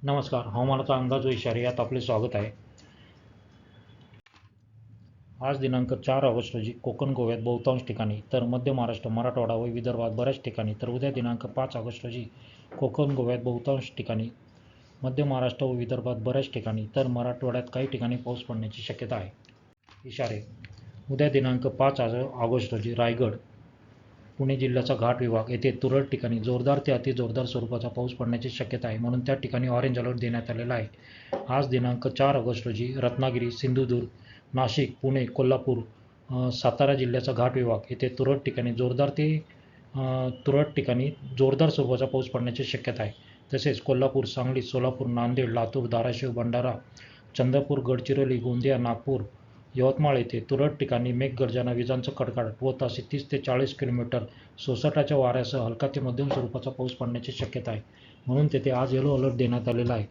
नमस्कार. हवामानाचा अंदाज व इशारे यात आपले स्वागत आहे. आज दिनांक 4 ऑगस्ट रोजी कोकण गोव्यात बहुतांश ठिकाणी तर मध्य महाराष्ट्र, मराठवाडा व विदर्भात बऱ्याच ठिकाणी तर उद्या दिनांक 5 ऑगस्ट रोजी कोकण गोव्यात बहुतांश ठिकाणी, मध्य महाराष्ट्र व विदर्भात बऱ्याच ठिकाणी तर मराठवाड्यात काही ठिकाणी पाऊस पडण्याची शक्यता आहे. इशारे. उद्या दिनांक 5 ऑगस्ट रोजी रायगड, पुणे जिल्ह्याचा घाट विभाग येथे तुरळक ठिकाणी जोरदार ते अतिजोरदार स्वरूपाचा पाऊस पडण्याची शक्यता आहे, म्हणून त्या ठिकाणी ऑरेंज अलर्ट देण्यात आलेला आहे. आज दिनांक 4 ऑगस्ट रोजी रत्नागिरी, सिंधुदुर्ग, नाशिक, पुणे, कोल्हापूर, सातारा जिल्ह्याचा घाट विभाग येथे तुरळक ठिकाणी जोरदार स्वरूपाचा पाऊस पडण्याची शक्यता आहे. तसेच कोल्हापूर, सांगली, सोलापूर, नांदेड, लातूर, धाराशिव, भंडारा, चंद्रपूर, गडचिरोली, गोंदिया, नागपूर, यवतमाळ येथे तुरळक ठिकाणी मेघगर्जना, विजांचा कडकडाट व ताशी 30 ते 40 किलोमीटर सोसाट्याच्या वाऱ्यासह हलका ते मध्यम स्वरूपाचा पाऊस पडण्याची शक्यता आहे, म्हणून तेथे आज येलो अलर्ट देण्यात आलेला आहे.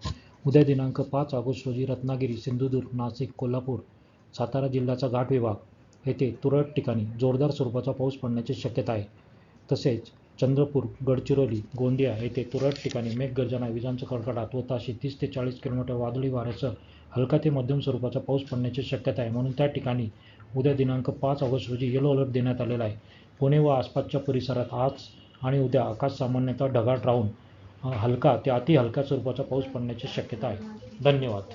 उद्या दिनांक 5 ऑगस्ट रोजी रत्नागिरी, सिंधुदुर्ग, नाशिक, कोल्हापूर, सातारा जिल्ह्याचा घाट विभाग येथे तुरळक ठिकाणी जोरदार स्वरूपाचा पाऊस पडण्याची शक्यता आहे. तसेच चंद्रपूर, गडचिरोली, गोंदिया येथे तुरळक ठिकाणी मेघगर्जना, विजांचा कडकडाट व ताशी 30 ते 40 किलोमीटर वादळी वाऱ्यासह हलका ते मध्यम स्वरूपाचा पाऊस पडण्याची शक्यता आहे, म्हणून त्या ठिकाणी उद्या दिनांक 5 ऑगस्ट रोजी येलो अलर्ट देण्यात आलेला आहे. पुणे व आसपासच्या परिसरात आज आणि उद्या आकाश सामान्यतः ढगाळ राहून हलका ते अति हलक्या स्वरूपाचा पाऊस पडण्याची शक्यता आहे. धन्यवाद.